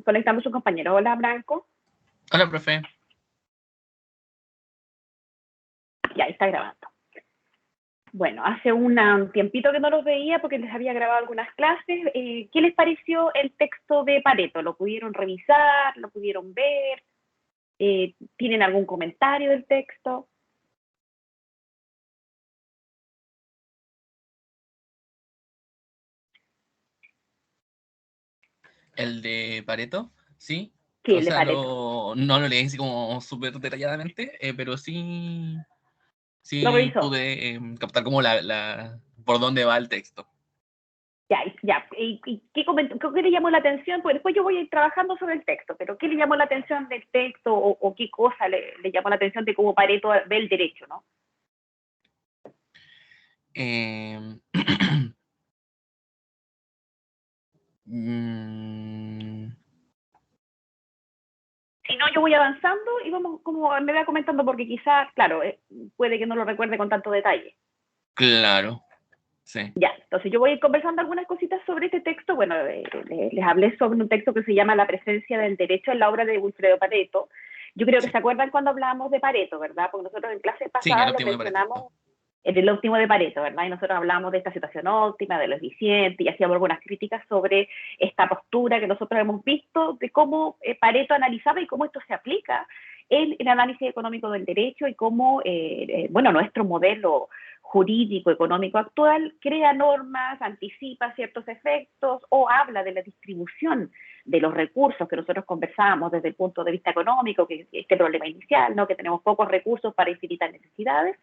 conectando a su compañero. Hola, Branco. Hola, profe. Ya, está grabando. Bueno, hace un tiempito que no los veía porque les había grabado algunas clases. ¿Qué les pareció el texto de Pareto? ¿Lo pudieron revisar? ¿Lo pudieron ver? ¿Tienen algún comentario del texto? El de Pareto, sí. Sí, O el de sea, Pareto. no lo leí así como súper detalladamente, pero sí, ¿Lo sí revisó? pude captar como por dónde va el texto. Ya. ¿Y qué le llamó la atención? Pues después yo voy a ir trabajando sobre el texto, pero ¿qué le llamó la atención del texto o qué cosa le llamó la atención de cómo Pareto ve el derecho, ¿no? Eh, mm, Si no, yo voy avanzando y vamos, como me va comentando, porque quizás, claro, puede que no lo recuerde con tanto detalle. claro, sí. Ya, entonces yo voy a ir conversando algunas cositas sobre este texto. Bueno, les hablé sobre un texto que se llama La presencia del derecho en la obra de Wilfredo Pareto. Yo creo que Sí, se acuerdan cuando hablábamos de Pareto, ¿verdad? Porque nosotros en clases sí, el pasadas lo último de Pareto. mencionamos en el óptimo de Pareto, ¿verdad? Y nosotros hablábamos de esta situación óptima, de lo eficiente, y hacíamos algunas críticas sobre esta postura que nosotros hemos visto, de cómo Pareto analizaba y cómo esto se aplica en el análisis económico del derecho y cómo, bueno, nuestro modelo jurídico, económico actual crea normas, anticipa ciertos efectos o habla de la distribución de los recursos que nosotros conversábamos desde el punto de vista económico, que este problema inicial, ¿no? Que tenemos pocos recursos para infinitas necesidades,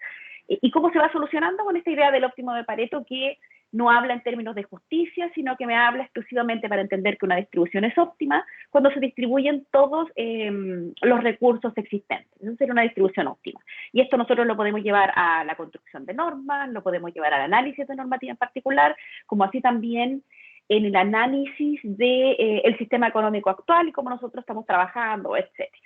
y cómo se va solucionando con esta idea del óptimo de Pareto, que no habla en términos de justicia, sino que me habla exclusivamente para entender que una distribución es óptima cuando se distribuyen todos los recursos existentes. Eso sería una distribución óptima. Y esto nosotros lo podemos llevar a la construcción de normas, lo podemos llevar al análisis de normativa en particular, como así también en el análisis del sistema económico actual y cómo nosotros estamos trabajando, etcétera.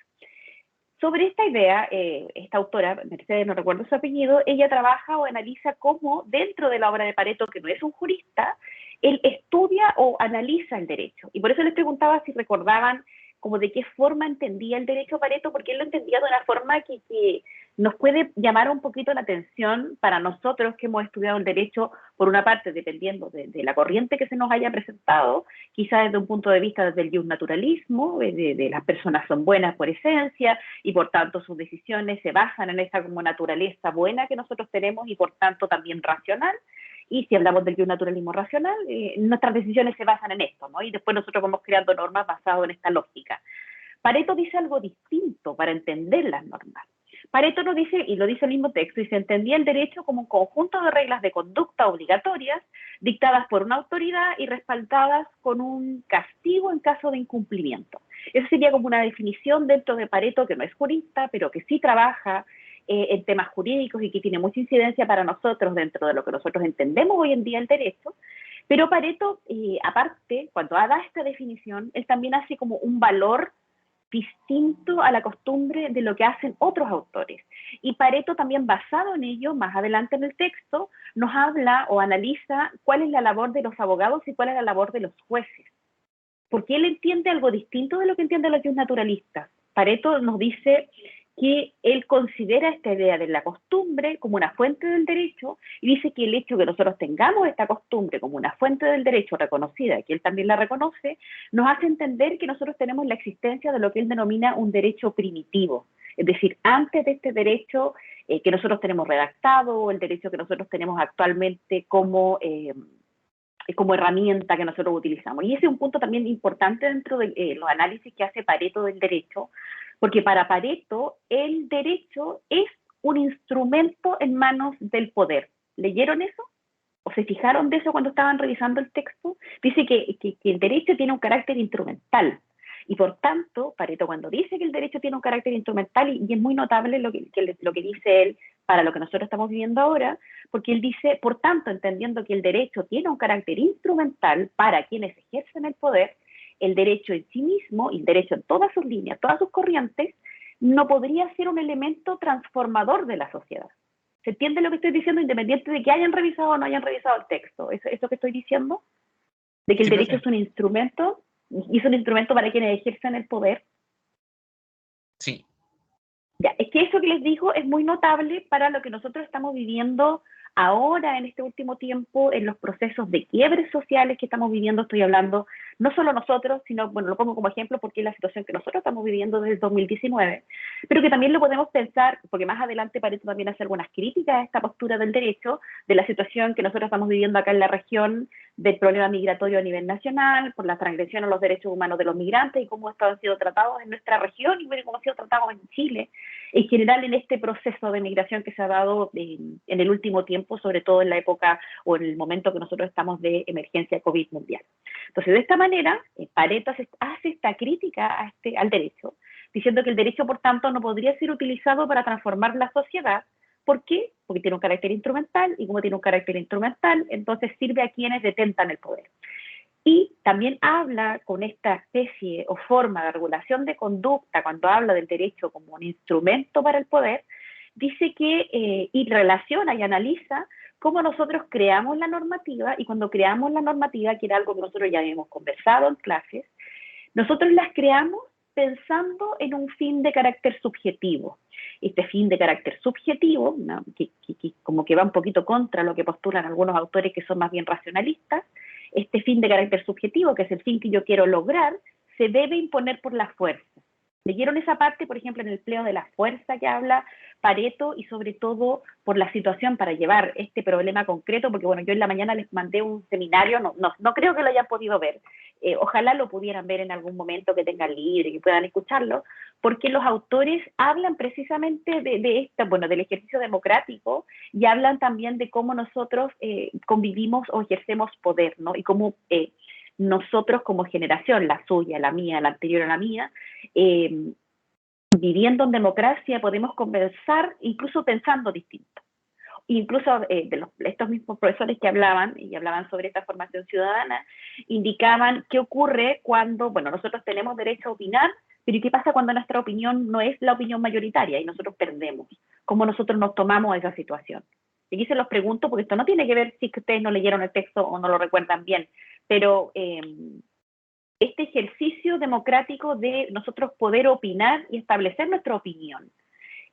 Sobre esta idea, esta autora, Mercedes, no recuerdo su apellido, ella trabaja o analiza cómo dentro de la obra de Pareto, que no es un jurista, él estudia o analiza el derecho. Y por eso les preguntaba si recordaban como de qué forma entendía el derecho Pareto, porque él lo entendía de una forma que nos puede llamar un poquito la atención para nosotros que hemos estudiado el derecho, por una parte, dependiendo de la corriente que se nos haya presentado, quizás desde un punto de vista desde el naturalismo, de las personas son buenas por esencia, y por tanto sus decisiones se basan en esa como naturaleza buena que nosotros tenemos y por tanto también racional. Y si hablamos del naturalismo racional, nuestras decisiones se basan en esto, ¿no? Y después nosotros vamos creando normas basadas en esta lógica. Pareto dice algo distinto para entender las normas. Pareto nos dice, y lo dice el mismo texto, y se entendía el derecho como un conjunto de reglas de conducta obligatorias dictadas por una autoridad y respaldadas con un castigo en caso de incumplimiento. Esa sería como una definición dentro de Pareto, que no es jurista, pero que sí trabaja en temas jurídicos y que tiene mucha incidencia para nosotros dentro de lo que nosotros entendemos hoy en día el derecho. Pero Pareto, aparte, cuando da esta definición, él también hace como un valor distinto a la costumbre de lo que hacen otros autores. Y Pareto también, basado en ello, más adelante en el texto, nos habla o analiza cuál es la labor de los abogados y cuál es la labor de los jueces. Porque él entiende algo distinto de lo que entienden los naturalistas. Pareto nos dice que él considera esta idea de la costumbre como una fuente del derecho y dice que el hecho de que nosotros tengamos esta costumbre como una fuente del derecho reconocida, que él también la reconoce, nos hace entender que nosotros tenemos la existencia de lo que él denomina un derecho primitivo. Es decir, antes de este derecho que nosotros tenemos redactado, el derecho que nosotros tenemos actualmente como herramienta que nosotros utilizamos. Y ese es un punto también importante dentro de los análisis que hace Pareto del derecho, porque para Pareto el derecho es un instrumento en manos del poder. ¿Leyeron eso? ¿O se fijaron de eso cuando estaban revisando el texto? Dice que el derecho tiene un carácter instrumental. Y por tanto, Pareto cuando dice que el derecho tiene un carácter instrumental, y es muy notable lo que dice él para lo que nosotros estamos viviendo ahora, porque él dice, por tanto, entendiendo que el derecho tiene un carácter instrumental para quienes ejercen el poder, el derecho en sí mismo, y el derecho en todas sus líneas, todas sus corrientes, no podría ser un elemento transformador de la sociedad. ¿Se entiende lo que estoy diciendo, independiente de que hayan revisado o no hayan revisado el texto? ¿Eso que estoy diciendo? De que el Sí, derecho profe. es un instrumento. y es un instrumento para quienes ejercen el poder. Sí. Ya, es que eso que les digo es muy notable para lo que nosotros estamos viviendo ahora en este último tiempo, en los procesos de quiebres sociales que estamos viviendo. Estoy hablando no solo nosotros, sino, bueno, lo pongo como ejemplo porque es la situación que nosotros estamos viviendo desde el 2019, pero que también lo podemos pensar, porque más adelante Pareto también hace algunas críticas a esta postura del derecho, de la situación que nosotros estamos viviendo acá en la región, del problema migratorio a nivel nacional, por la transgresión a los derechos humanos de los migrantes y cómo estos han sido tratados en nuestra región y cómo han sido tratados en Chile, en general en este proceso de migración que se ha dado en el último tiempo, sobre todo en la época o en el momento que nosotros estamos de emergencia COVID mundial. Entonces, de esta manera, Pareto hace esta crítica al derecho, diciendo que el derecho, por tanto, no podría ser utilizado para transformar la sociedad. ¿Por qué? Porque tiene un carácter instrumental, y como tiene un carácter instrumental, entonces sirve a quienes detentan el poder. Y también habla con esta especie o forma de regulación de conducta, cuando habla del derecho como un instrumento para el poder, dice que, y relaciona y analiza cómo nosotros creamos la normativa, y cuando creamos la normativa, que era algo que nosotros ya habíamos conversado en clases, nosotros las creamos pensando en un fin de carácter subjetivo. Este fin de carácter subjetivo, ¿no? que como que va un poquito contra lo que postulan algunos autores que son más bien racionalistas, este fin de carácter subjetivo, que es el fin que yo quiero lograr, se debe imponer por la fuerza. ¿Leyeron esa parte, por ejemplo, en el empleo de la fuerza que habla Pareto, y sobre todo por la situación para llevar este problema concreto? Porque bueno, yo en la mañana les mandé un seminario, no creo que lo hayan podido ver, ojalá lo pudieran ver en algún momento que tengan libre, que puedan escucharlo, porque los autores hablan precisamente del ejercicio democrático, y hablan también de cómo nosotros convivimos o ejercemos poder, ¿no? Y cómo nosotros como generación, la suya, la mía, la anterior a la mía, viviendo en democracia podemos conversar incluso pensando distinto. Incluso estos mismos profesores que hablaban sobre esta formación ciudadana, indicaban qué ocurre cuando, bueno, nosotros tenemos derecho a opinar, pero ¿qué pasa cuando nuestra opinión no es la opinión mayoritaria y nosotros perdemos? ¿Cómo nosotros nos tomamos esa situación? Y aquí se los pregunto porque esto no tiene que ver si es que ustedes no leyeron el texto o no lo recuerdan bien, pero este ejercicio democrático de nosotros poder opinar y establecer nuestra opinión.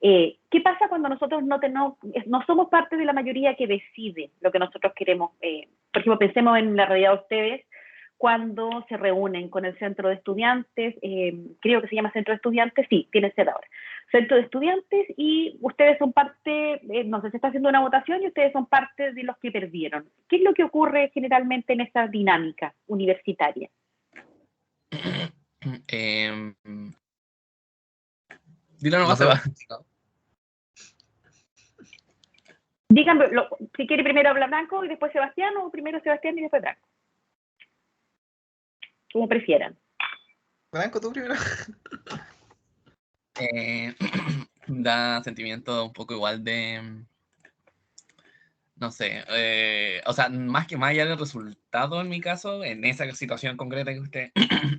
¿Qué pasa cuando nosotros no somos parte de la mayoría que decide lo que nosotros queremos? Por ejemplo, pensemos en la realidad de ustedes cuando se reúnen con el centro de estudiantes, creo que se llama centro de estudiantes, sí, tiene sede ahora, centro de estudiantes, y ustedes son parte, no sé, se está haciendo una votación y ustedes son parte de los que perdieron. ¿Qué es lo que ocurre generalmente en esta dinámica universitaria? Dilo nomás, No se va. Díganme, si quiere primero hablar Branco y después Sebastián, o primero Sebastián y después Branco. Como prefieran. Franco, tú primero. Da sentimiento un poco igual de, no sé, o sea, más allá del resultado en mi caso, en esa situación concreta que usted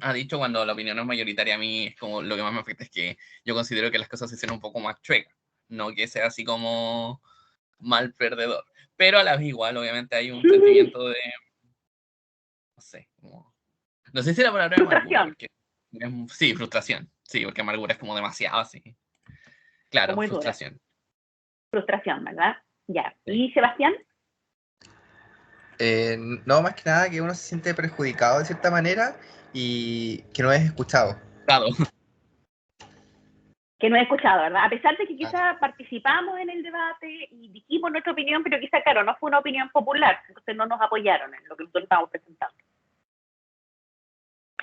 ha dicho, cuando la opinión no es mayoritaria, a mí es como lo que más me afecta es que yo considero que las cosas se hicieron un poco más chuecas, no que sea así como mal perdedor, pero a la vez igual, obviamente hay un sentimiento de, no sé, como, no sé si la palabra es amargura, porque sí, frustración, sí, porque amargura es como demasiado, sí, claro, Muy frustración. dura. Frustración, ¿verdad? Ya. Sí. ¿Y Sebastián? No, más que nada que uno se siente perjudicado de cierta manera y que no es escuchado. Claro. Que no he escuchado, ¿verdad? A pesar de que Ah, quizá participamos en el debate y dijimos nuestra opinión, pero quizá, claro, no fue una opinión popular, entonces no nos apoyaron en lo que nosotros estábamos presentando.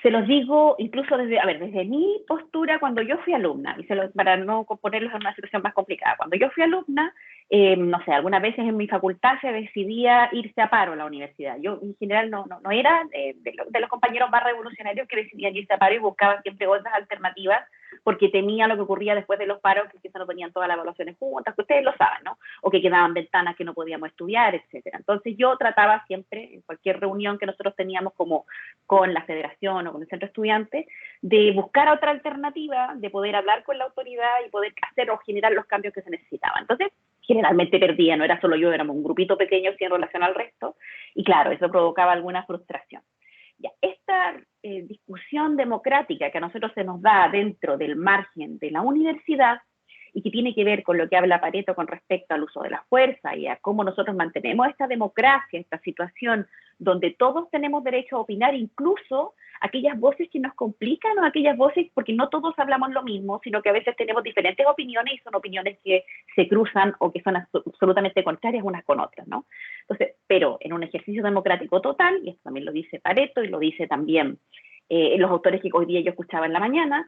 Se los digo incluso desde mi postura cuando yo fui alumna, y para no ponerlos en una situación más complicada, cuando yo fui alumna, no sé, algunas veces en mi facultad se decidía irse a paro a la universidad. Yo en general no era de los compañeros más revolucionarios que decidían irse a paro y buscaban siempre otras alternativas, porque temía lo que ocurría después de los paros, que quizás no tenían todas las evaluaciones juntas, que ustedes lo saben, ¿no? O que quedaban ventanas que no podíamos estudiar, etcétera. Entonces yo trataba siempre, en cualquier reunión que nosotros teníamos como con la federación o con el centro estudiante, de buscar otra alternativa, de poder hablar con la autoridad y poder hacer o generar los cambios que se necesitaban. Entonces, generalmente perdía, no era solo yo, éramos un grupito pequeño en relación al resto, y claro, eso provocaba alguna frustración. Ya, esta discusión democrática que a nosotros se nos da dentro del margen de la universidad y que tiene que ver con lo que habla Pareto con respecto al uso de la fuerza y a cómo nosotros mantenemos esta democracia, esta situación donde todos tenemos derecho a opinar, incluso aquellas voces que nos complican o aquellas voces, porque no todos hablamos lo mismo, sino que a veces tenemos diferentes opiniones y son opiniones que se cruzan o que son absolutamente contrarias unas con otras, ¿no? Entonces, pero en un ejercicio democrático total, y esto también lo dice Pareto y lo dice también los autores que hoy día yo escuchaba en la mañana,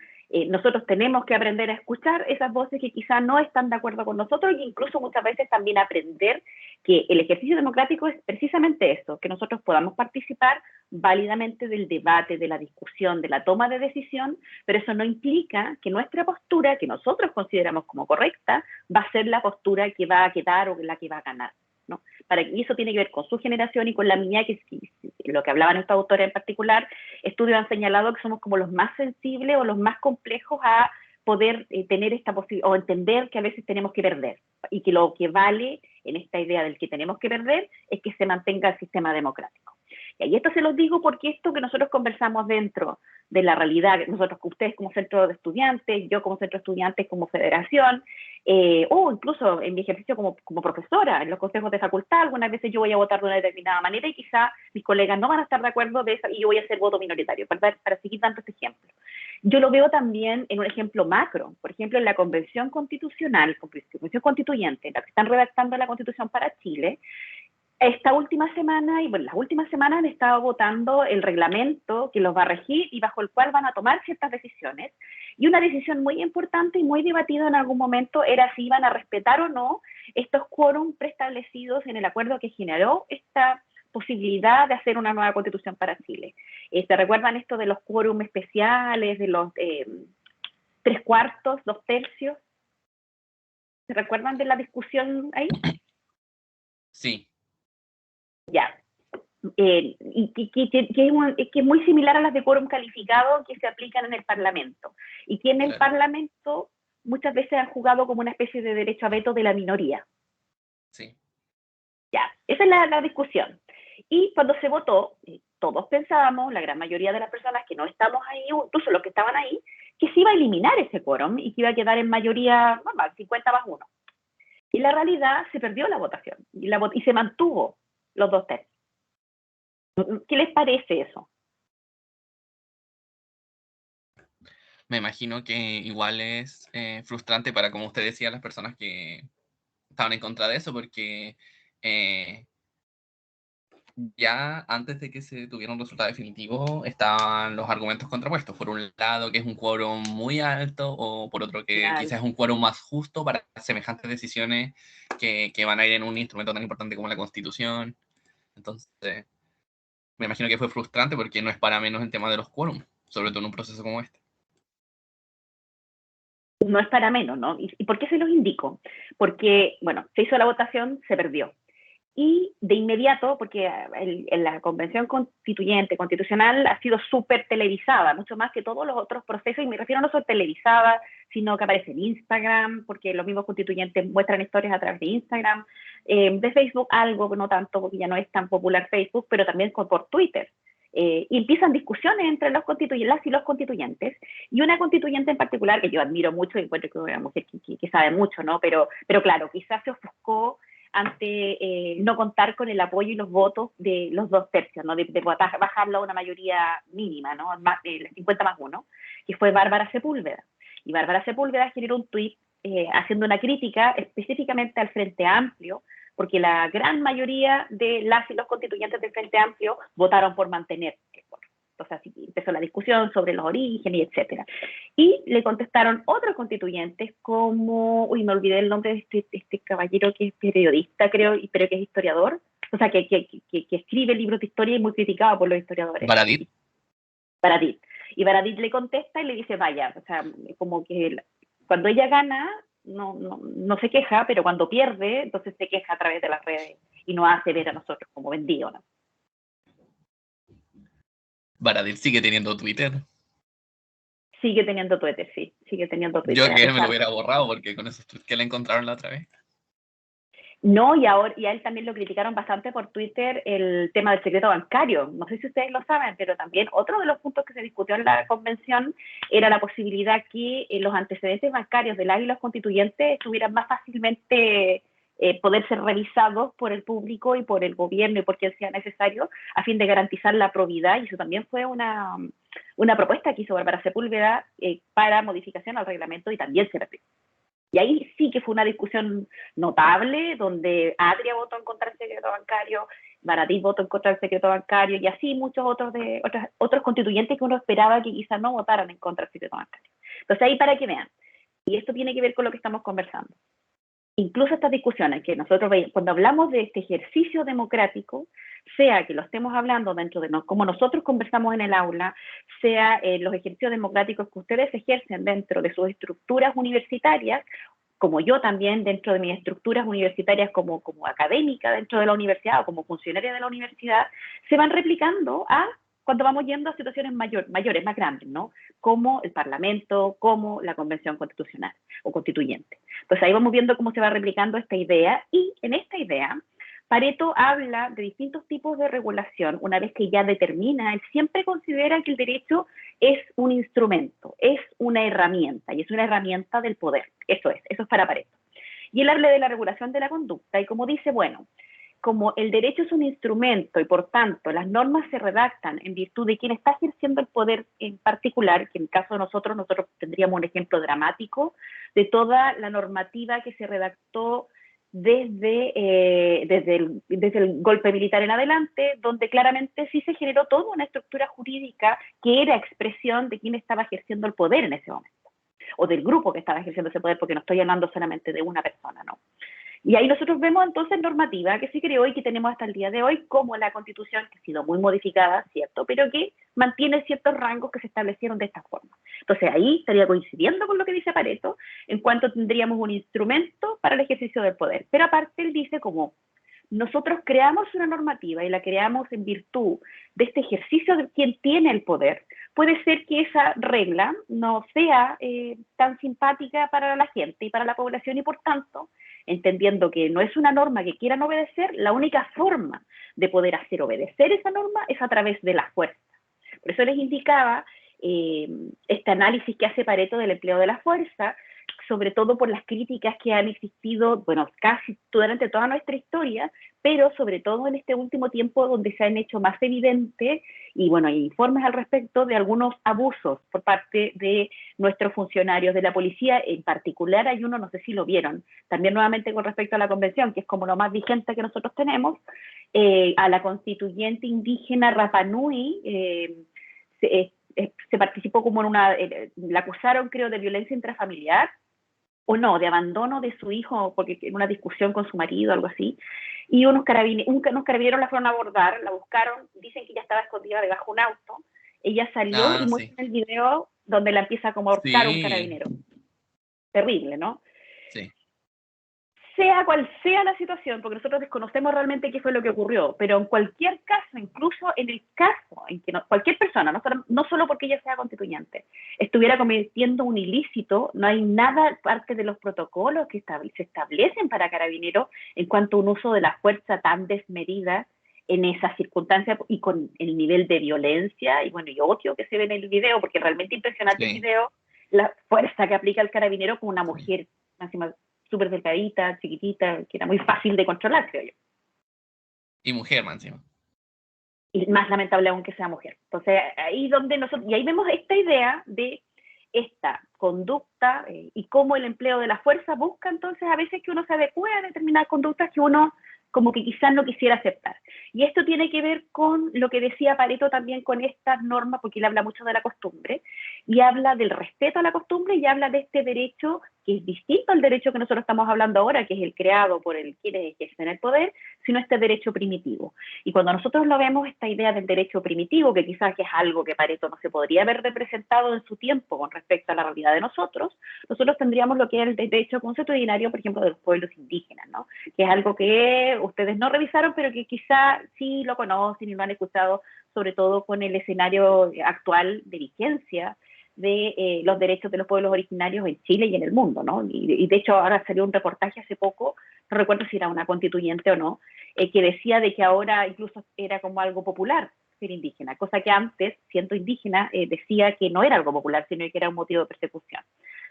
nosotros tenemos que aprender a escuchar esas voces que quizás no están de acuerdo con nosotros e incluso muchas veces también aprender que el ejercicio democrático es precisamente eso, que nosotros podamos participar válidamente del debate, de la discusión, de la toma de decisión, pero eso no implica que nuestra postura, que nosotros consideramos como correcta, va a ser la postura que va a quedar o la que va a ganar, ¿no? Y eso tiene que ver con su generación y con la mía, que lo que hablaban estos autores en particular, estudios han señalado que somos como los más sensibles o los más complejos a poder tener esta posibilidad o entender que a veces tenemos que perder y que lo que vale en esta idea del que tenemos que perder es que se mantenga el sistema democrático. Y esto se los digo porque esto que nosotros conversamos dentro de la realidad, nosotros, ustedes como centro de estudiantes, yo como centro de estudiantes, como federación, o incluso en mi ejercicio como profesora, en los consejos de facultad, algunas veces yo voy a votar de una determinada manera y quizá mis colegas no van a estar de acuerdo de eso y yo voy a hacer voto minoritario, para seguir dando este ejemplo. Yo lo veo también en un ejemplo macro, por ejemplo, en la Convención Constitucional, Convención Constituyente, la que están redactando la Constitución para Chile. Esta última semana, y bueno, las últimas semanas han estado votando el reglamento que los va a regir y bajo el cual van a tomar ciertas decisiones. Y una decisión muy importante y muy debatida en algún momento era si iban a respetar o no estos quórum preestablecidos en el acuerdo que generó esta posibilidad de hacer una nueva constitución para Chile. ¿Se recuerdan esto de los quórum especiales, de los 3/4, 2/3? ¿Se recuerdan de la discusión ahí? Sí. Ya. Y que es muy similar a las de quórum calificado que se aplican en el Parlamento. Y que en el Parlamento muchas veces han jugado como una especie de derecho a veto de la minoría. Sí. Ya, esa es la discusión. Y cuando se votó, todos pensábamos, la gran mayoría de las personas que no estamos ahí, incluso los que estaban ahí, que se iba a eliminar ese quórum y que iba a quedar en mayoría normal, 50+1. Y la realidad se perdió la votación y se mantuvo los 2/3. ¿Qué les parece eso? Me imagino que igual es frustrante para, como usted decía, las personas que estaban en contra de eso, porque ya antes de que se tuviera un resultado definitivo estaban los argumentos contrapuestos. Por un lado, que es un quórum muy alto, o por otro, que Claro. quizás es un quórum más justo para semejantes decisiones que van a ir en un instrumento tan importante como la Constitución. Entonces, me imagino que fue frustrante porque no es para menos el tema de los quórums, sobre todo en un proceso como este. No es para menos, ¿no? ¿Y por qué se los indico? Porque, bueno, se hizo la votación, se perdió. Y de inmediato, porque en la convención constitucional ha sido súper televisada, mucho más que todos los otros procesos, y me refiero no solo televisada, sino que aparece en Instagram, porque los mismos constituyentes muestran historias a través de Instagram, de Facebook algo, no tanto, porque ya no es tan popular Facebook, pero también por Twitter. Y empiezan discusiones entre las y los constituyentes, y una constituyente en particular, que yo admiro mucho, y encuentro que es una mujer que sabe mucho, ¿no? Pero claro, quizás se ofuscó ante no contar con el apoyo y los votos de los 2/3, ¿no? De bajarlo a una mayoría mínima, ¿no? Más, 50+1, que fue Bárbara Sepúlveda. Y Bárbara Sepúlveda generó un tuit haciendo una crítica específicamente al Frente Amplio, porque la gran mayoría de las y los constituyentes del Frente Amplio votaron por mantener el quórum. Entonces así empezó la discusión sobre los orígenes, etcétera. Y le contestaron otros constituyentes como, me olvidé el nombre de este caballero que es periodista, creo, pero que es historiador, o sea, que escribe libros de historia y muy criticado por los historiadores. Baradit. Baradit. Y Baradit le contesta y le dice, vaya, o sea, como que cuando ella gana, no se queja, pero cuando pierde, entonces se queja a través de las redes y nos hace ver a nosotros como vendidos, ¿no? Baradit sigue teniendo Twitter. Sigue teniendo Twitter, sí, sigue teniendo Twitter. Yo que me lo hubiera borrado porque con esos tweets que le encontraron la otra vez. No, y a él también lo criticaron bastante por Twitter el tema del secreto bancario. No sé si ustedes lo saben, pero también otro de los puntos que se discutió en la convención era la posibilidad que los antecedentes bancarios de las y los constituyentes estuvieran más fácilmente poder ser revisados por el público y por el gobierno y por quien sea necesario a fin de garantizar la probidad, y eso también fue una propuesta que hizo Bárbara Sepúlveda para modificación al reglamento, y también se replicó. Y ahí sí que fue una discusión notable, donde Adria votó en contra del secreto bancario, Baradit votó en contra del secreto bancario, y así muchos otros constituyentes que uno esperaba que quizás no votaran en contra del secreto bancario. Entonces ahí para que vean, y esto tiene que ver con lo que estamos conversando. Incluso estas discusiones que nosotros veis, cuando hablamos de este ejercicio democrático, sea que lo estemos hablando dentro de cómo nosotros conversamos en el aula, sea los ejercicios democráticos que ustedes ejercen dentro de sus estructuras universitarias, como yo también dentro de mis estructuras universitarias como académica dentro de la universidad o como funcionaria de la universidad, se van replicando cuando vamos yendo a situaciones mayores, más grandes, ¿no? Como el Parlamento, como la Convención Constitucional o Constituyente. Entonces ahí vamos viendo cómo se va replicando esta idea, y en esta idea Pareto habla de distintos tipos de regulación. Una vez que ya determina, él siempre considera que el derecho es un instrumento, es una herramienta, y es una herramienta del poder. Eso es para Pareto. Y él habla de la regulación de la conducta, y como dice, bueno, como el derecho es un instrumento y por tanto las normas se redactan en virtud de quien está ejerciendo el poder en particular, que en el caso de nosotros tendríamos un ejemplo dramático de toda la normativa que se redactó desde el golpe militar en adelante, donde claramente sí se generó toda una estructura jurídica que era expresión de quien estaba ejerciendo el poder en ese momento, o del grupo que estaba ejerciendo ese poder, porque no estoy hablando solamente de una persona, ¿no? Y ahí nosotros vemos entonces normativa que se creó y que tenemos hasta el día de hoy, como la Constitución, que ha sido muy modificada, ¿cierto? Pero que mantiene ciertos rangos que se establecieron de esta forma. Entonces ahí estaría coincidiendo con lo que dice Pareto, en cuanto tendríamos un instrumento para el ejercicio del poder. Pero aparte él dice como nosotros creamos una normativa y la creamos en virtud de este ejercicio de quien tiene el poder, puede ser que esa regla no sea tan simpática para la gente y para la población, y por tanto, entendiendo que no es una norma que quieran obedecer, la única forma de poder hacer obedecer esa norma es a través de la fuerza. Por eso les indicaba este análisis que hace Pareto del empleo de la fuerza, sobre todo por las críticas que han existido, bueno, casi durante toda nuestra historia, pero sobre todo en este último tiempo donde se han hecho más evidentes, y bueno, hay informes al respecto de algunos abusos por parte de nuestros funcionarios de la policía. En particular hay uno, no sé si lo vieron, también nuevamente con respecto a la convención, que es como lo más vigente que nosotros tenemos, a la constituyente indígena Rapa Nui, se participó como en la acusaron creo de violencia intrafamiliar, o no, de abandono de su hijo, porque en una discusión con su marido, algo así, y unos carabineros la fueron a abordar, la buscaron, dicen que ella estaba escondida debajo de un auto, ella salió y muestra el video donde la empieza como a ahorcar un carabinero. Terrible, ¿no? Sí. Sea cual sea la situación, porque nosotros desconocemos realmente qué fue lo que ocurrió, pero en cualquier caso, incluso en el caso en que cualquier persona, no solo porque ella sea constituyente, estuviera cometiendo un ilícito, no hay nada parte de los protocolos que se establecen para carabineros en cuanto a un uso de la fuerza tan desmedida en esas circunstancias y con el nivel de violencia y bueno, y odio que se ve en el video, porque realmente impresionante el video, la fuerza que aplica el carabinero con una mujer encima súper delgadita, chiquitita, que era muy fácil de controlar, creo yo. Y mujer, más encima. Y más lamentable aún que sea mujer. Entonces, ahí donde nosotros, y ahí vemos esta idea de esta conducta y cómo el empleo de la fuerza busca entonces a veces que uno se adecue a determinadas conductas que uno como que quizás no quisiera aceptar. Y esto tiene que ver con lo que decía Pareto también con estas normas, porque él habla mucho de la costumbre, y habla del respeto a la costumbre, y habla de este derecho que es distinto al derecho que nosotros estamos hablando ahora, que es el creado por quienes ejercen el poder, sino este derecho primitivo. Y cuando nosotros lo vemos, esta idea del derecho primitivo, que quizás es algo que Pareto no se podría haber representado en su tiempo con respecto a la realidad de nosotros tendríamos lo que es el derecho consuetudinario, por ejemplo, de los pueblos indígenas, ¿no? Que es algo que ustedes no revisaron, pero que quizá sí lo conocen y lo han escuchado, sobre todo con el escenario actual de vigencia de los derechos de los pueblos originarios en Chile y en el mundo, ¿no? Y de hecho ahora salió un reportaje hace poco, no recuerdo si era una constituyente o no, que decía de que ahora incluso era como algo popular ser indígena, cosa que antes, siendo indígena, decía que no era algo popular, sino que era un motivo de persecución.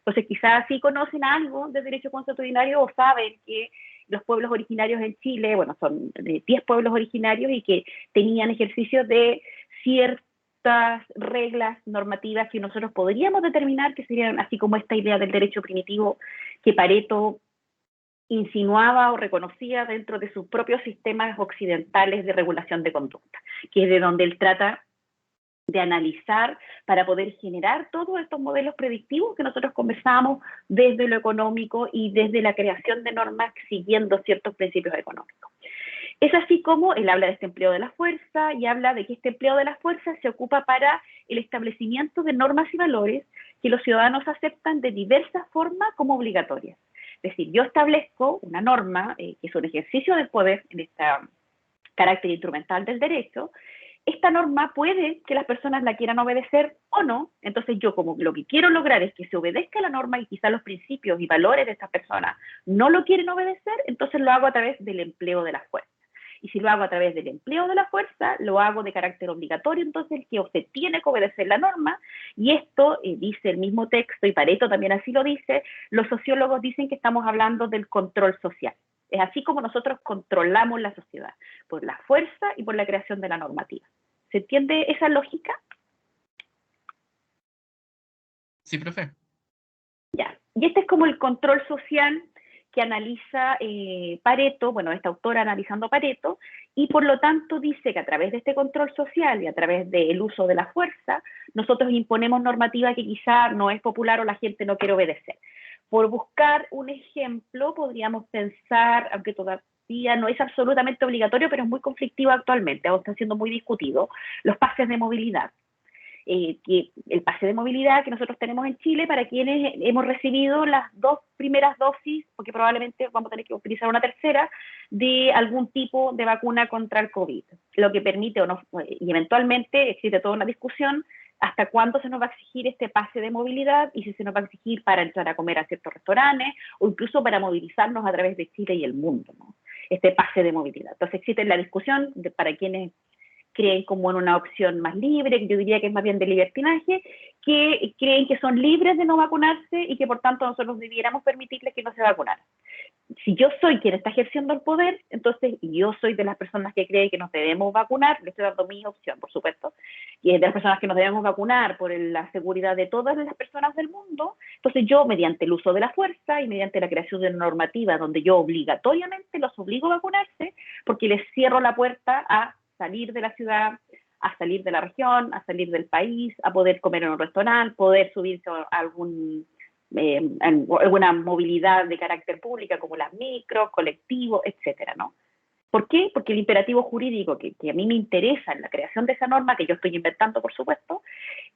Entonces quizás sí conocen algo de derecho constitucionario o saben que los pueblos originarios en Chile, bueno, son 10 pueblos originarios y que tenían ejercicios de ciertas reglas normativas que nosotros podríamos determinar que serían así como esta idea del derecho primitivo que Pareto insinuaba o reconocía dentro de sus propios sistemas occidentales de regulación de conducta, que es de donde él trata de analizar para poder generar todos estos modelos predictivos que nosotros conversamos desde lo económico y desde la creación de normas siguiendo ciertos principios económicos. Es así como él habla de este empleo de la fuerza y habla de que este empleo de la fuerza se ocupa para el establecimiento de normas y valores que los ciudadanos aceptan de diversas formas como obligatorias. Es decir, yo establezco una norma que es un ejercicio del poder en este carácter instrumental del derecho. Esta norma puede que las personas la quieran obedecer o no, entonces yo como lo que quiero lograr es que se obedezca la norma y quizás los principios y valores de estas personas no lo quieren obedecer, entonces lo hago a través del empleo de la fuerza. Y si lo hago a través del empleo de la fuerza, lo hago de carácter obligatorio, entonces que se tiene que obedecer la norma, y esto dice el mismo texto, y Pareto también así lo dice, los sociólogos dicen que estamos hablando del control social. Es así como nosotros controlamos la sociedad, por la fuerza y por la creación de la normativa. ¿Se entiende esa lógica? Sí, profe. Ya. Y este es como el control social que analiza Pareto, bueno, esta autora analizando Pareto, y por lo tanto dice que a través de este control social y a través del uso de la fuerza, nosotros imponemos normativa que quizá no es popular o la gente no quiere obedecer. Por buscar un ejemplo, podríamos pensar, aunque todavía no es absolutamente obligatorio, pero es muy conflictivo actualmente, aún está siendo muy discutido, los pases de movilidad. Que el pase de movilidad que nosotros tenemos en Chile para quienes hemos recibido las 2 primeras dosis, porque probablemente vamos a tener que utilizar una tercera, de algún tipo de vacuna contra el COVID, lo que permite o no, y eventualmente existe toda una discusión hasta cuándo se nos va a exigir este pase de movilidad y si se nos va a exigir para entrar a comer a ciertos restaurantes o incluso para movilizarnos a través de Chile y el mundo, ¿no? Este pase de movilidad. Entonces existe la discusión de para quienes creen como en una opción más libre, que yo diría que es más bien de libertinaje, que creen que son libres de no vacunarse y que por tanto nosotros debiéramos permitirles que no se vacunaran. Si yo soy quien está ejerciendo el poder, entonces yo soy de las personas que creen que nos debemos vacunar, le estoy dando mi opción, por supuesto, y es de las personas que nos debemos vacunar por la seguridad de todas las personas del mundo, entonces yo, mediante el uso de la fuerza y mediante la creación de una normativa donde yo obligatoriamente los obligo a vacunarse, porque les cierro la puerta a salir de la ciudad, a salir de la región, a salir del país, a poder comer en un restaurante, poder subirse a alguna movilidad de carácter pública como las micros, colectivos, etcétera, ¿no? ¿Por qué? Porque el imperativo jurídico que a mí me interesa en la creación de esa norma, que yo estoy inventando, por supuesto,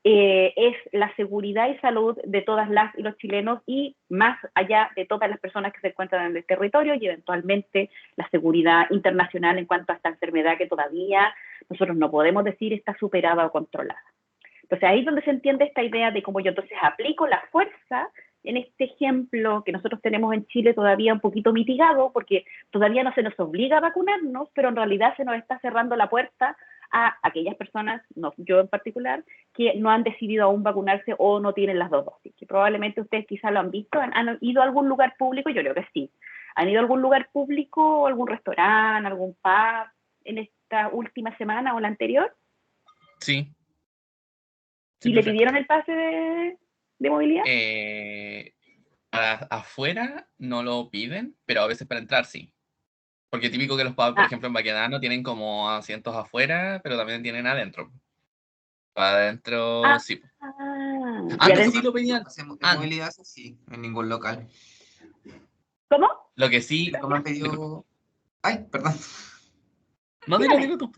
es la seguridad y salud de todas las y los chilenos y más allá de todas las personas que se encuentran en el territorio y eventualmente la seguridad internacional en cuanto a esta enfermedad que todavía nosotros no podemos decir está superada o controlada. Entonces ahí es donde se entiende esta idea de cómo yo entonces aplico la fuerza en este ejemplo que nosotros tenemos en Chile todavía un poquito mitigado, porque todavía no se nos obliga a vacunarnos, pero en realidad se nos está cerrando la puerta a aquellas personas, no yo en particular, que no han decidido aún vacunarse o no tienen las 2 dosis, que probablemente ustedes quizás lo han visto, han ido a algún lugar público, yo creo que sí, han ido a algún lugar público, algún restaurante, algún pub en esta última semana o la anterior, Sí. y le pidieron el pase de movilidad. Afuera no lo piden, pero a veces para entrar sí. Porque típico que los pubs, por ejemplo, en Baquedano tienen como asientos afuera, pero también tienen adentro. Para adentro sí. Antes sí lo pedían. Movilidad, sí, en ningún local. ¿Cómo? Lo que sí. ¿Cómo han pedido? Ay, perdón. No, dilo tú.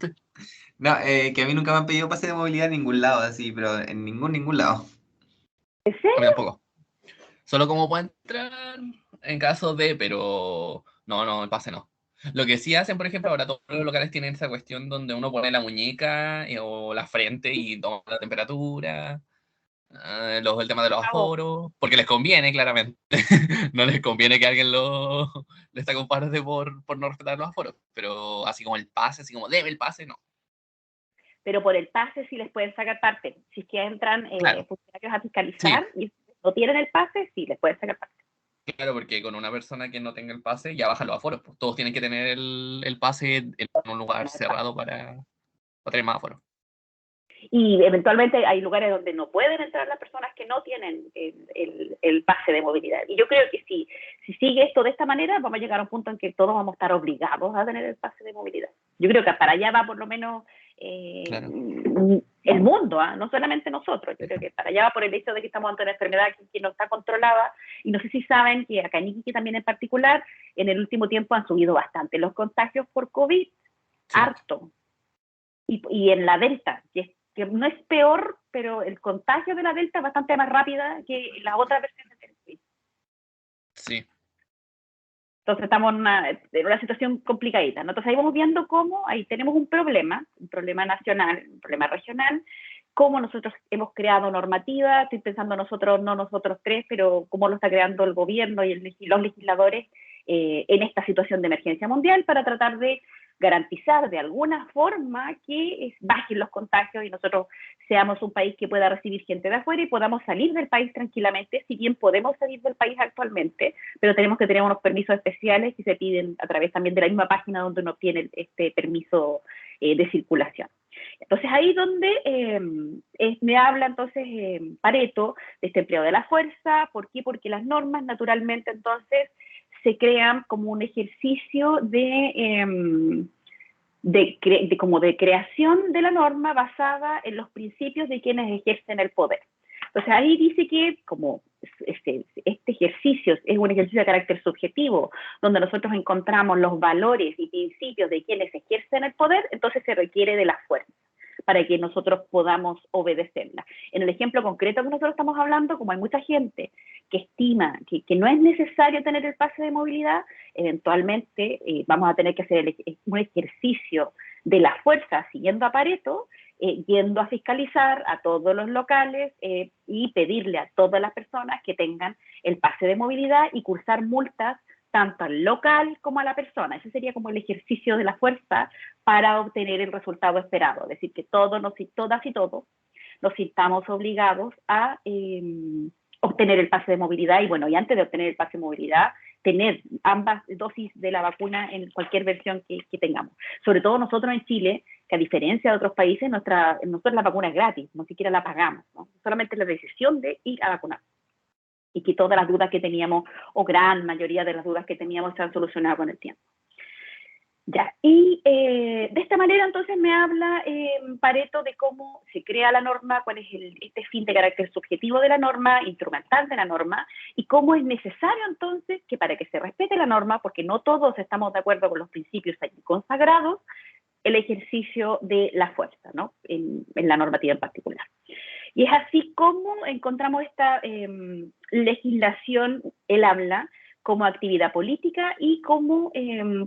No, que a mí nunca me han pedido pase de movilidad en ningún lado, así, pero en ningún lado. ¿En A serio? mí tampoco. Solo como puede entrar en caso de, pero no, el pase no. Lo que sí hacen, por ejemplo, ahora todos los locales tienen esa cuestión donde uno pone la muñeca o la frente y toma la temperatura. El tema de los aforos, porque les conviene, claramente. No les conviene que alguien le saque un parte por no respetar los aforos. Pero así como el pase, así como debe el pase, no. Pero por el pase sí les pueden sacar parte. Si es que entran Claro. funcionarios a fiscalizar y no tienen el pase, sí les pueden sacar parte. Claro, porque con una persona que no tenga el pase ya bajan los aforos. Pues todos tienen que tener el pase en un lugar cerrado para tener más aforos. Y eventualmente hay lugares donde no pueden entrar las personas que no tienen el pase de movilidad. Y yo creo que si sigue esto de esta manera, vamos a llegar a un punto en que todos vamos a estar obligados a tener el pase de movilidad. Yo creo que para allá va por lo menos Claro. el mundo, no solamente nosotros. Yo creo que para allá va por el hecho de que estamos ante una enfermedad que no está controlada. Y no sé si saben que acá en Iquique también en particular, en el último tiempo han subido bastante los contagios por COVID, harto. Y en la Delta, que no es peor, pero el contagio de la Delta es bastante más rápida que la otra versión del COVID. Sí. Entonces estamos en una situación complicadita, ¿no? Entonces ahí vamos viendo cómo ahí tenemos un problema nacional, un problema regional, cómo nosotros hemos creado normativa, estoy pensando nosotros, no nosotros tres, pero cómo lo está creando el gobierno y los legisladores en esta situación de emergencia mundial para tratar de garantizar de alguna forma que bajen los contagios y nosotros seamos un país que pueda recibir gente de afuera y podamos salir del país tranquilamente, si bien podemos salir del país actualmente, pero tenemos que tener unos permisos especiales que se piden a través también de la misma página donde uno obtiene este permiso de circulación. Entonces ahí donde me habla entonces Pareto de este empleo de la fuerza. ¿Por qué? Porque las normas naturalmente entonces se crean como un ejercicio de creación de la norma basada en los principios de quienes ejercen el poder. Entonces ahí dice que como este ejercicio es un ejercicio de carácter subjetivo, donde nosotros encontramos los valores y principios de quienes ejercen el poder, entonces se requiere de la fuerza para que nosotros podamos obedecerla. En el ejemplo concreto que nosotros estamos hablando, como hay mucha gente que estima que no es necesario tener el pase de movilidad, eventualmente vamos a tener que hacer un ejercicio de la fuerza siguiendo a Pareto, yendo a fiscalizar a todos los locales y pedirle a todas las personas que tengan el pase de movilidad y cursar multas tanto al local como a la persona. Ese sería como el ejercicio de la fuerza para obtener el resultado esperado. Es decir, que todas y todos nos sintamos obligados a obtener el pase de movilidad y bueno, y antes de obtener el pase de movilidad, tener ambas dosis de la vacuna en cualquier versión que tengamos. Sobre todo nosotros en Chile, que a diferencia de otros países, nosotros la vacuna es gratis, no siquiera la pagamos, ¿no? Solamente la decisión de ir a vacunar. Y que todas las dudas que teníamos, o gran mayoría de las dudas que teníamos, se han solucionado con el tiempo. Ya, y de esta manera entonces me habla Pareto de cómo se crea la norma, cuál es este fin de carácter subjetivo de la norma, instrumental de la norma, y cómo es necesario entonces que para que se respete la norma, porque no todos estamos de acuerdo con los principios aquí consagrados, el ejercicio de la fuerza, ¿no? En la normativa en particular. Y es así como encontramos esta legislación, él habla, como actividad política y como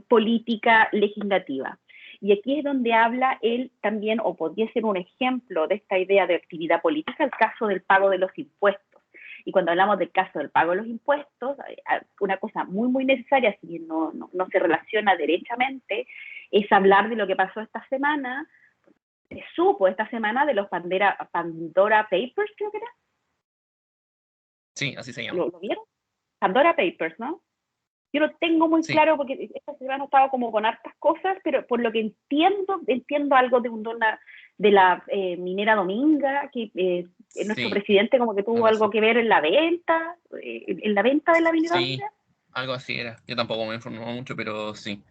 política legislativa. Y aquí es donde habla él también, o podría ser un ejemplo de esta idea de actividad política, el caso del pago de los impuestos. Y cuando hablamos del caso del pago de los impuestos, una cosa muy, muy necesaria, si bien no se relaciona derechamente, es hablar de lo que pasó esta semana. Se supo esta semana de los Pandora Papers, creo que era. Sí, así se llama. ¿Lo vieron? Pandora Papers, ¿no? Yo no tengo muy claro porque esta semana estaba como con hartas cosas, pero por lo que entiendo algo de la minera Dominga, que nuestro presidente como que tuvo algo que ver en la venta de la minera Dominga. Algo así era. Yo tampoco me informó mucho, pero sí.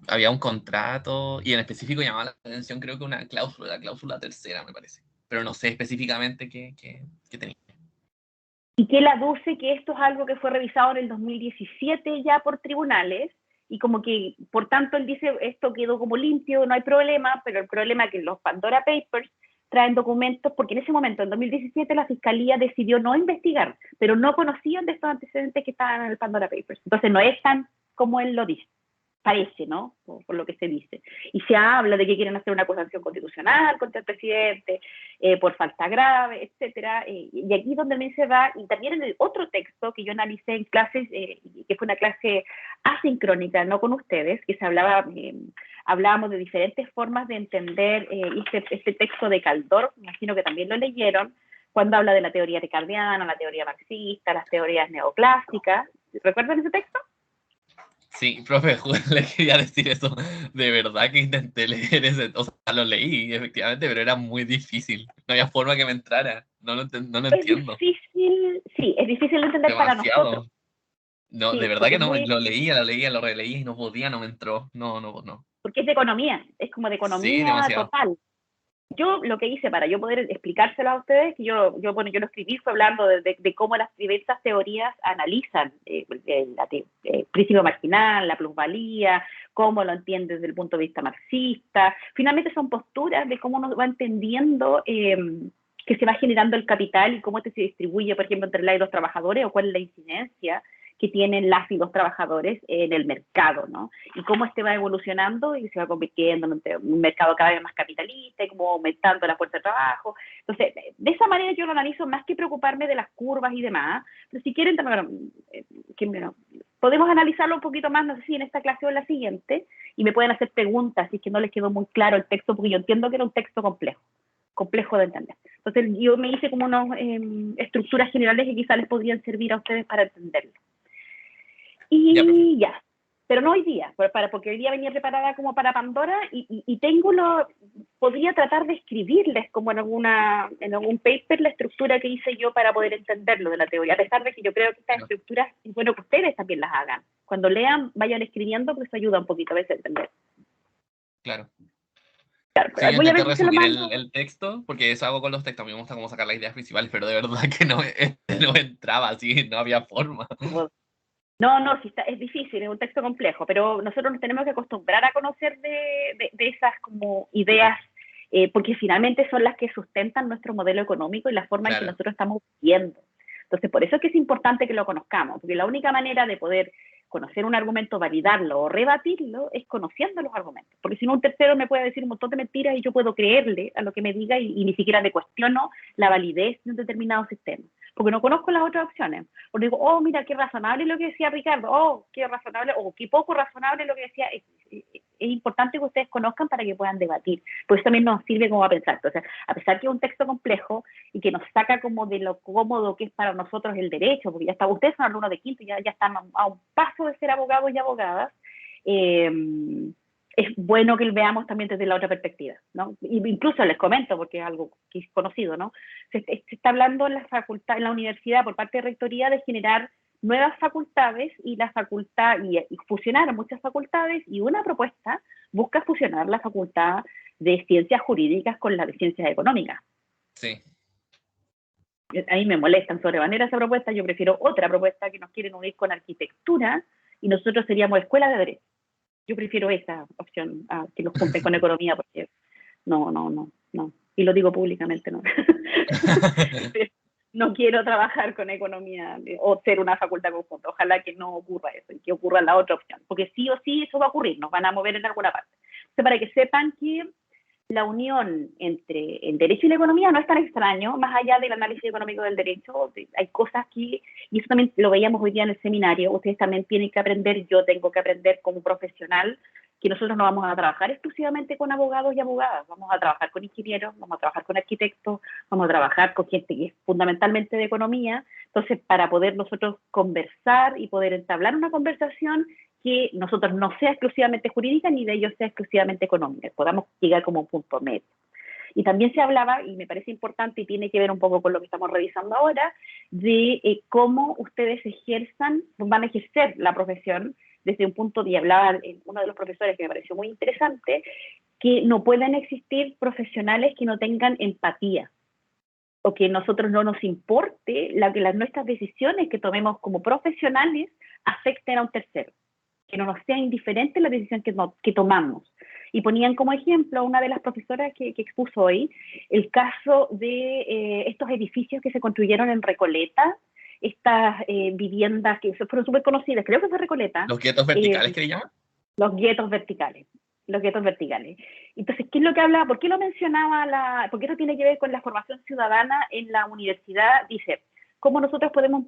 Había un contrato y en específico llamaba la atención, creo que una cláusula, la cláusula tercera, me parece. Pero no sé específicamente qué tenía. Y que él aduce que esto es algo que fue revisado en el 2017 ya por tribunales, y como que, por tanto, él dice, esto quedó como limpio, no hay problema, pero el problema es que los Pandora Papers traen documentos, porque en ese momento, en 2017, la Fiscalía decidió no investigar, pero no conocían de estos antecedentes que estaban en el Pandora Papers. Entonces no es tan como él lo dice. parece, ¿no? Por lo que se dice. Y se habla de que quieren hacer una acusación constitucional contra el presidente por falta grave, etcétera. Y aquí es donde me se va, y también en el otro texto que yo analicé en clases, que fue una clase asincrónica, no con ustedes, que se hablaba, hablábamos de diferentes formas de entender este texto de Kaldor, imagino que también lo leyeron, cuando habla de la teoría ricardiana, la teoría marxista, las teorías neoclásicas. ¿Recuerdan ese texto? Sí, profe, le quería decir eso. De verdad que intenté leer ese, o sea, lo leí, efectivamente, pero era muy difícil. No había forma que me entrara. No lo Es entiendo. difícil, sí, es difícil de entender para nosotros. Demasiado. No, de Sí, verdad porque que es no, muy, lo leía, lo releía y no podía, no me entró. No. porque es de economía, es como de Sí, economía demasiado. total. Yo lo que hice para yo poder explicárselo a ustedes, que bueno, yo lo escribí fue hablando de cómo las diversas teorías analizan el principio marginal, la plusvalía, cómo lo entienden desde el punto de vista marxista. Finalmente son posturas de cómo uno va entendiendo que se va generando el capital y cómo este se distribuye, por ejemplo, entre las y los trabajadores, o cuál es la incidencia que tienen las y los trabajadores en el mercado, ¿no? Y cómo este va evolucionando y se va convirtiendo en un mercado cada vez más capitalista, y cómo aumentando la fuerza de trabajo. Entonces, de esa manera yo lo analizo más que preocuparme de las curvas y demás. Pero si quieren, bueno, podemos analizarlo un poquito más, no sé si en esta clase o en la siguiente, y me pueden hacer preguntas si es que no les quedó muy claro el texto, porque yo entiendo que era un texto complejo de entender. Entonces yo me hice como unas estructuras generales que quizás les podrían servir a ustedes para entenderlo. Ya, profe. Y ya, pero no hoy día, porque hoy día venía preparada como para Pandora y podría tratar de escribirles como en algún paper la estructura que hice yo para poder entenderlo de la teoría, a pesar de que yo creo que estas estructuras es bueno que ustedes también las hagan. Cuando lean, vayan escribiendo, pues ayuda un poquito a veces a entender. Claro. Claro, Sí, yo voy a intenté ver si se lo resumir mando. el texto, porque eso hago con los textos, a mí me gusta cómo sacar las ideas principales, pero de verdad que no, no entraba así, no había forma. No, sí es difícil, es un texto complejo, pero nosotros nos tenemos que acostumbrar a conocer de esas como ideas, porque finalmente son las que sustentan nuestro modelo económico y la forma en que Claro, nosotros estamos viviendo. Entonces, por eso es que es importante que lo conozcamos, porque la única manera de poder conocer un argumento, validarlo o rebatirlo, es conociendo los argumentos. Porque si no, un tercero me puede decir un montón de mentiras y yo puedo creerle a lo que me diga y ni siquiera le cuestiono la validez de un determinado sistema. Porque no conozco las otras opciones. Porque digo, oh, mira, qué razonable lo que decía Ricardo, oh, qué razonable, o qué poco razonable lo que decía. Es importante que ustedes conozcan para que puedan debatir. Por eso también nos sirve como a pensar. O sea, a pesar que es un texto complejo y que nos saca como de lo cómodo que es para nosotros el derecho, porque ya está, ustedes son alumnos de quinto, ya están a un paso de ser abogados y abogadas, es bueno que veamos también desde la otra perspectiva, ¿no? Incluso les comento, porque es algo que es conocido, ¿no? Se está hablando en en la universidad por parte de Rectoría de generar nuevas facultades y fusionar muchas facultades, y una propuesta busca fusionar la facultad de ciencias jurídicas con la de ciencias económicas. sí. A mí me molestan sobremanera esa propuesta, yo prefiero otra propuesta que nos quieren unir con arquitectura y nosotros seríamos escuela de derecho. Yo prefiero esa opción a que nos junten con economía, porque no. Y lo digo públicamente, no. No quiero trabajar con economía o ser una facultad conjunta. Ojalá que no ocurra eso y que ocurra la otra opción, porque sí o sí eso va a ocurrir, nos van a mover en alguna parte. Entonces, para que sepan que la unión entre el derecho y la economía no es tan extraño, más allá del análisis económico del derecho, hay cosas que, y eso también lo veíamos hoy día en el seminario, ustedes también tienen que aprender, yo tengo que aprender como profesional, que nosotros no vamos a trabajar exclusivamente con abogados y abogadas, vamos a trabajar con ingenieros, vamos a trabajar con arquitectos, vamos a trabajar con gente que es fundamentalmente de economía. Entonces, para poder nosotros conversar y poder entablar una conversación que nosotros no sea exclusivamente jurídica ni de ellos sea exclusivamente económica, podamos llegar como un punto medio. Y también se hablaba, y me parece importante y tiene que ver un poco con lo que estamos revisando ahora, de cómo ustedes van a ejercer la profesión desde un punto de, hablaba uno de los profesores que me pareció muy interesante, que no pueden existir profesionales que no tengan empatía, o que nosotros no nos importe que las nuestras decisiones que tomemos como profesionales afecten a un tercero, que no nos sea indiferente la decisión que tomamos. Y ponían como ejemplo a una de las profesoras que expuso hoy el caso de estos edificios que se construyeron en Recoleta, estas viviendas que fueron súper conocidas, creo que fue Recoleta. ¿Los guetos verticales que le llaman? Los guetos verticales. Los guetos verticales. Entonces, ¿qué es lo que hablaba? ¿Por qué lo mencionaba? Porque eso tiene que ver con la formación ciudadana en la universidad. Dice, ¿cómo nosotros podemos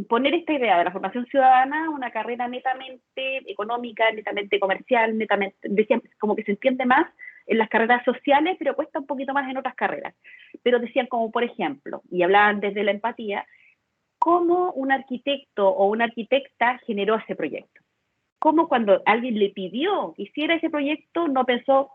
poner esta idea de la formación ciudadana una carrera netamente económica, netamente comercial, netamente, decían, como que se entiende más en las carreras sociales, pero cuesta un poquito más en otras carreras. Pero decían como, por ejemplo, y hablaban desde la empatía, cómo un arquitecto o una arquitecta generó ese proyecto. Cómo cuando alguien le pidió que hiciera ese proyecto, no pensó,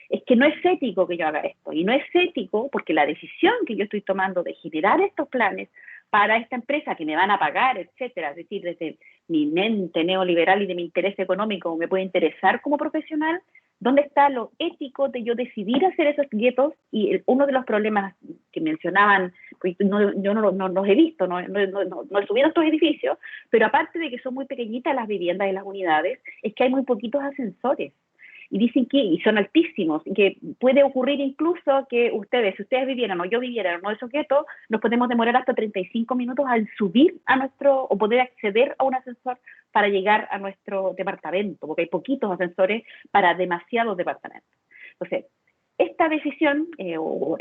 es que no es ético que yo haga esto. Y no es ético porque la decisión que yo estoy tomando de generar estos planes para esta empresa que me van a pagar, etcétera, es decir, desde mi mente neoliberal y de mi interés económico me puede interesar como profesional, ¿dónde está lo ético de yo decidir hacer esos guetos? Y uno de los problemas que mencionaban, pues yo no los he visto, no subieron estos edificios, pero aparte de que son muy pequeñitas las viviendas y las unidades, es que hay muy poquitos ascensores. Y dicen que, y son altísimos, y que puede ocurrir incluso que ustedes, si ustedes vivieran o yo viviera en uno de esos guetos, nos podemos demorar hasta 35 minutos al subir a nuestro, o poder acceder a un ascensor para llegar a nuestro departamento, porque hay poquitos ascensores para demasiados departamentos. Entonces, esta decisión,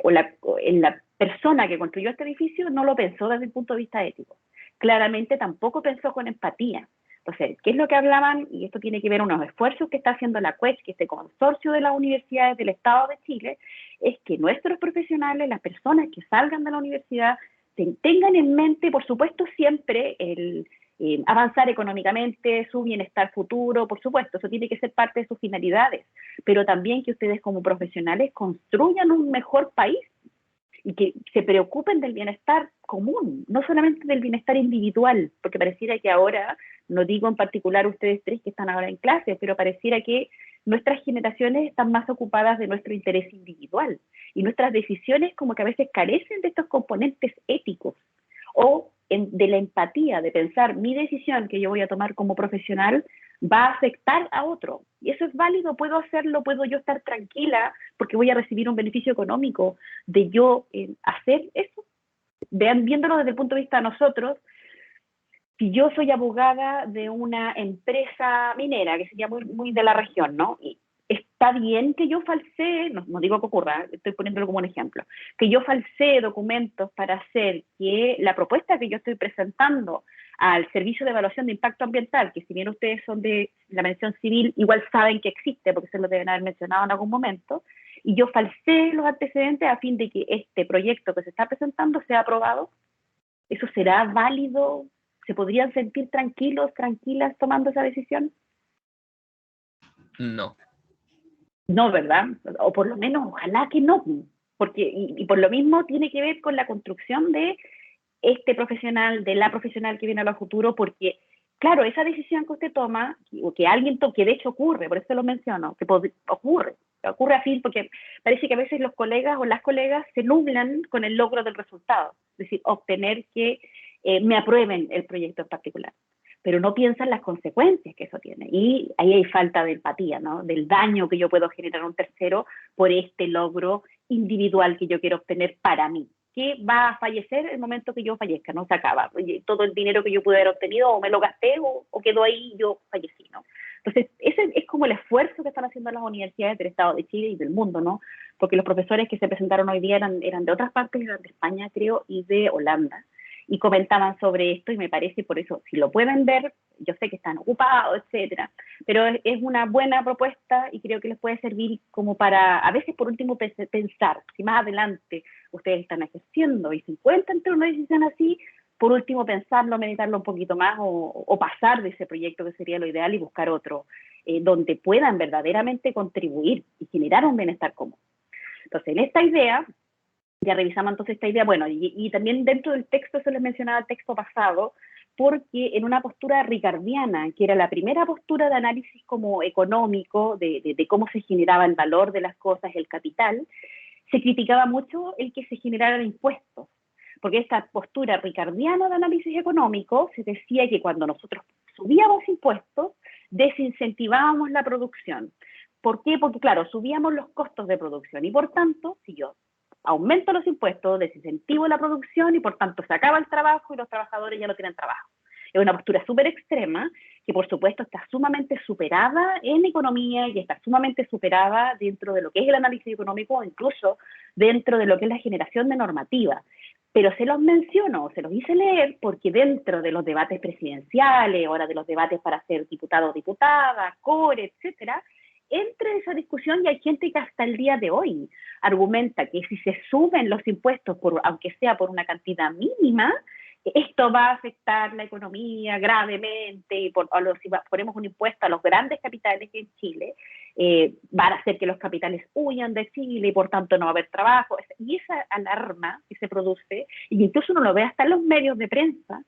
la persona que construyó este edificio no lo pensó desde el punto de vista ético. Claramente tampoco pensó con empatía. Entonces, ¿qué es lo que hablaban? Y esto tiene que ver con unos esfuerzos que está haciendo la CUECH, que este consorcio de las universidades del Estado de Chile, es que nuestros profesionales, las personas que salgan de la universidad, tengan en mente, por supuesto, siempre el avanzar económicamente, su bienestar futuro, por supuesto, eso tiene que ser parte de sus finalidades, pero también que ustedes como profesionales construyan un mejor país y que se preocupen del bienestar común, no solamente del bienestar individual, porque pareciera que ahora, no digo en particular ustedes tres que están ahora en clase, pero pareciera que nuestras generaciones están más ocupadas de nuestro interés individual y nuestras decisiones como que a veces carecen de estos componentes éticos o de la empatía, de pensar mi decisión que yo voy a tomar como profesional va a afectar a otro. Y eso es válido, puedo hacerlo, puedo yo estar tranquila porque voy a recibir un beneficio económico de yo hacer eso. Viéndolo desde el punto de vista de nosotros, si yo soy abogada de una empresa minera, que sería muy de la región, ¿no? Y está bien que yo falsee, no digo que ocurra, estoy poniéndolo como un ejemplo, que yo falsee documentos para hacer que la propuesta que yo estoy presentando al Servicio de Evaluación de Impacto Ambiental, que si bien ustedes son de la mención civil, igual saben que existe, porque se lo deben haber mencionado en algún momento, y yo falsee los antecedentes a fin de que este proyecto que se está presentando sea aprobado, ¿eso será válido? ¿Se podrían sentir tranquilos, tranquilas tomando esa decisión? No. No, ¿verdad? O por lo menos, ojalá que no, porque, y por lo mismo tiene que ver con la construcción de este profesional, de la profesional que viene a lo futuro, porque, claro, esa decisión que usted toma, o que alguien tome, que de hecho ocurre, por eso lo menciono, que ocurre así, porque parece que a veces los colegas o las colegas se nublan con el logro del resultado, es decir, obtener que me aprueben el proyecto en particular, pero no piensan las consecuencias que eso tiene, y ahí hay falta de empatía, ¿no? Del daño que yo puedo generar a un tercero por este logro individual que yo quiero obtener para mí, que va a fallecer el momento que yo fallezca, no se acaba. Todo el dinero que yo pude haber obtenido o me lo gasté o quedó ahí y yo fallecí, ¿no? Entonces, ese es como el esfuerzo que están haciendo las universidades del Estado de Chile y del mundo, ¿no? Porque los profesores que se presentaron hoy día eran de otras partes, eran de España, creo, y de Holanda, y comentaban sobre esto, y me parece, por eso, si lo pueden ver, yo sé que están ocupados, etcétera, pero es una buena propuesta y creo que les puede servir como para, a veces por último, pensar, si más adelante ustedes están ejerciendo y se encuentran entre una decisión así, por último pensarlo, meditarlo un poquito más o pasar de ese proyecto que sería lo ideal y buscar otro donde puedan verdaderamente contribuir y generar un bienestar común. Entonces, en esta idea, ya revisamos entonces esta idea, bueno, y también dentro del texto, eso les mencionaba el texto pasado, porque en una postura ricardiana, que era la primera postura de análisis como económico, de cómo se generaba el valor de las cosas, el capital, se criticaba mucho el que se generaran impuestos, porque esta postura ricardiana de análisis económico se decía que cuando nosotros subíamos impuestos, desincentivábamos la producción. ¿Por qué? Porque, claro, subíamos los costos de producción y, por tanto, si yo aumento los impuestos, desincentivo la producción y, por tanto, se acaba el trabajo y los trabajadores ya no tienen trabajo. Es una postura súper extrema que por supuesto está sumamente superada en economía y está sumamente superada dentro de lo que es el análisis económico o incluso dentro de lo que es la generación de normativa. Pero se los menciono, se los hice leer porque dentro de los debates presidenciales, ahora de los debates para ser diputado o diputada, core, etcétera, entre esa discusión y hay gente que hasta el día de hoy argumenta que si se suben los impuestos, aunque sea por una cantidad mínima, esto va a afectar la economía gravemente, y si ponemos un impuesto a los grandes capitales en Chile, van a hacer que los capitales huyan de Chile y por tanto no va a haber trabajo. Y esa alarma que se produce, y incluso uno lo ve hasta en los medios de prensa,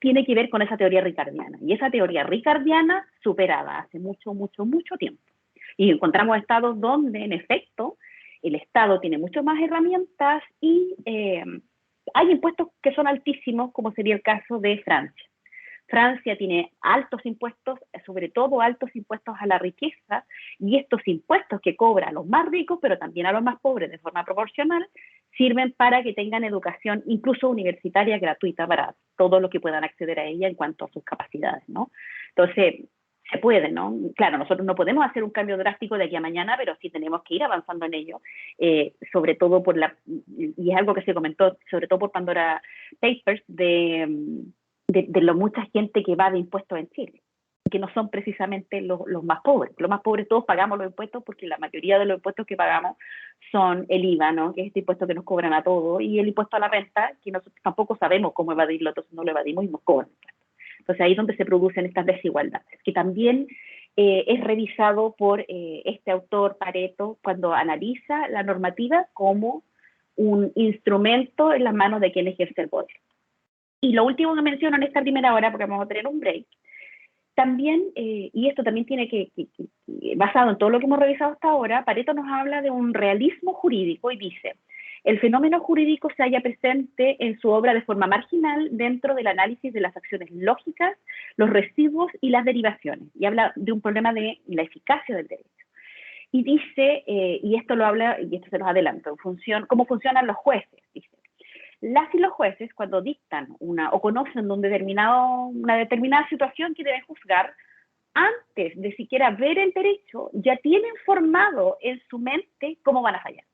tiene que ver con esa teoría ricardiana. Y esa teoría ricardiana superada hace mucho, mucho, mucho tiempo. Y encontramos estados donde, en efecto, el Estado tiene muchas más herramientas y hay impuestos que son altísimos, como sería el caso de Francia. Francia tiene altos impuestos, sobre todo altos impuestos a la riqueza, y estos impuestos que cobra a los más ricos, pero también a los más pobres de forma proporcional, sirven para que tengan educación, incluso universitaria, gratuita para todos los que puedan acceder a ella en cuanto a sus capacidades, ¿no? Entonces, se puede, ¿no? Claro, nosotros no podemos hacer un cambio drástico de aquí a mañana, pero sí tenemos que ir avanzando en ello, sobre todo y es algo que se comentó, sobre todo por Pandora Papers, de lo mucha gente que va de impuestos en Chile, que no son precisamente los más pobres. Los más pobres todos pagamos los impuestos porque la mayoría de los impuestos que pagamos son el IVA, ¿no? Que es este impuesto que nos cobran a todos, y el impuesto a la renta, que nosotros tampoco sabemos cómo evadirlo, entonces no lo evadimos y nos cobran. Entonces ahí es donde se producen estas desigualdades, que también es revisado por este autor Pareto cuando analiza la normativa como un instrumento en las manos de quien ejerce el poder. Y lo último que menciono en esta primera hora, porque vamos a tener un break, también, y esto también tiene basado en todo lo que hemos revisado hasta ahora, Pareto nos habla de un realismo jurídico y dice: el fenómeno jurídico se halla presente en su obra de forma marginal dentro del análisis de las acciones lógicas, los residuos y las derivaciones. Y habla de un problema de la eficacia del derecho. Y dice, y esto lo habla, y esto se los adelanto, cómo funcionan los jueces, dice. Las y los jueces, cuando dictan o conocen una determinada situación que deben juzgar, antes de siquiera ver el derecho, ya tienen formado en su mente cómo van a fallar.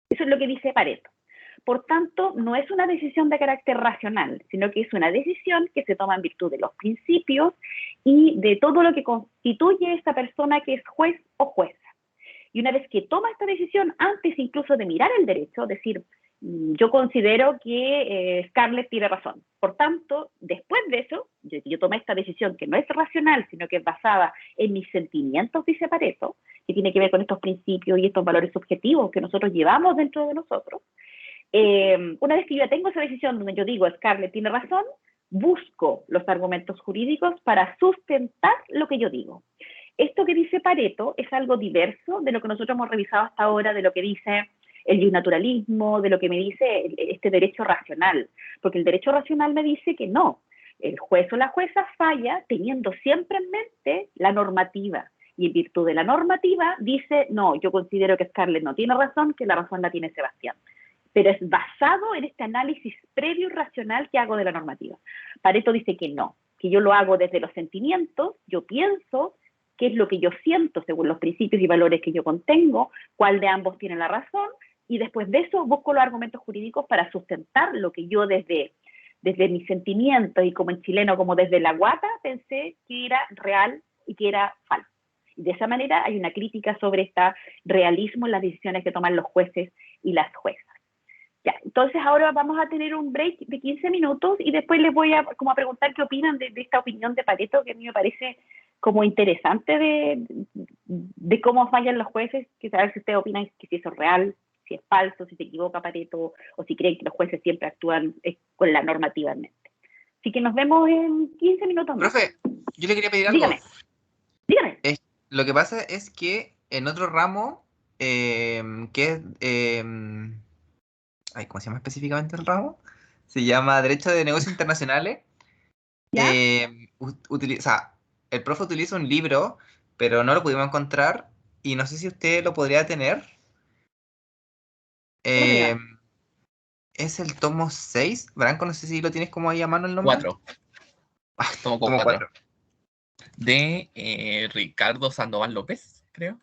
Eso es lo que dice Pareto. Por tanto, no es una decisión de carácter racional, sino que es una decisión que se toma en virtud de los principios y de todo lo que constituye esta persona que es juez o jueza. Y una vez que toma esta decisión, antes incluso de mirar el derecho, decir, yo considero que Scarlett tiene razón. Por tanto, después de eso, yo tomé esta decisión que no es racional, sino que es basada en mis sentimientos, dice Pareto, que tiene que ver con estos principios y estos valores subjetivos que nosotros llevamos dentro de nosotros. Una vez que yo ya tengo esa decisión donde yo digo, Scarlett tiene razón, busco los argumentos jurídicos para sustentar lo que yo digo. Esto que dice Pareto es algo diverso de lo que nosotros hemos revisado hasta ahora, de lo que dice el justnaturalismo, de lo que me dice este derecho racional, porque el derecho racional me dice que no, el juez o la jueza falla teniendo siempre en mente la normativa, y en virtud de la normativa dice, no, yo considero que Scarlett no tiene razón, que la razón la tiene Sebastián. Pero es basado en este análisis previo y racional que hago de la normativa. Pareto dice que no, que yo lo hago desde los sentimientos, yo pienso qué es lo que yo siento según los principios y valores que yo contengo, cuál de ambos tiene la razón, y después de eso busco los argumentos jurídicos para sustentar lo que yo desde mis sentimientos y como en chileno, como desde la guata, pensé que era real y que era falso. Y de esa manera hay una crítica sobre este realismo en las decisiones que toman los jueces y las juezas. Ya, entonces ahora vamos a tener un break de 15 minutos y después les voy a preguntar qué opinan de esta opinión de Pareto, que a mí me parece como interesante de cómo fallan los jueces, que saber si ustedes opinan que si eso es real, si es falso, si se equivoca Pareto, o si creen que los jueces siempre actúan con la normativa en mente. Así que nos vemos en 15 minutos más. Profe, yo le quería pedir algo. Dígame. Lo que pasa es que en otro ramo, que es... ¿cómo se llama específicamente el ramo? Se llama Derecho de Negocios Internacionales. ¿Ya? El profe utiliza un libro, pero no lo pudimos encontrar, y no sé si usted lo podría tener. Es el tomo 6. Branco, no sé si lo tienes como ahí a mano el nombre. 4. Tomo Tomo 4. de Ricardo Sandoval López, creo.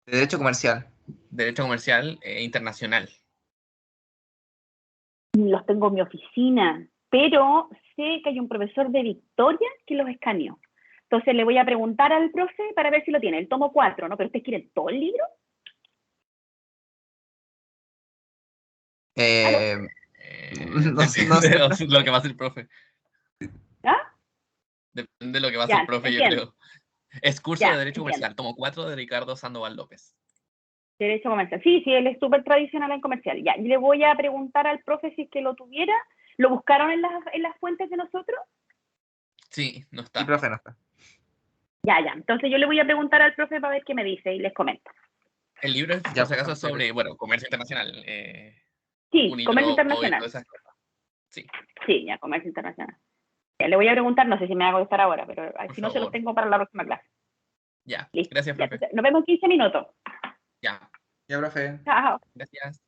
De Derecho Comercial. Derecho Comercial Internacional. Los tengo en mi oficina, pero sé que hay un profesor de Victoria que los escaneó. Entonces le voy a preguntar al profe para ver si lo tiene. El tomo 4, ¿no? ¿Pero ustedes quieren todo el libro? No sé. Depende de lo que va a hacer el profe. ¿Ah? Depende de lo que va a Ya, hacer el profe, yo entiendo. creo. Es curso Ya, de Derecho entiendo. Comercial, tomo 4 de Ricardo Sandoval López. Derecho comercial. Sí, sí, él es súper tradicional en comercial. Ya, y le voy a preguntar al profe si es que lo tuviera. ¿Lo buscaron en las fuentes de nosotros? Sí, no Sí, está. profe, no está. Ya. Entonces yo le voy a preguntar al profe para ver qué me dice y les comento. El libro, Ya, por si acaso, es profe. sobre, bueno, comercio internacional. Sí, comercio Unidropo y internacional. todas esas cosas. Sí, Sí, ya, comercio internacional. Ya, le voy a preguntar, no sé si me va a contestar ahora, pero por si no se los favor. tengo para la próxima clase. Ya, Listo. gracias, Ya, profe. nos vemos en 15 minutos. Ya, Ya, profe. Chao. gracias.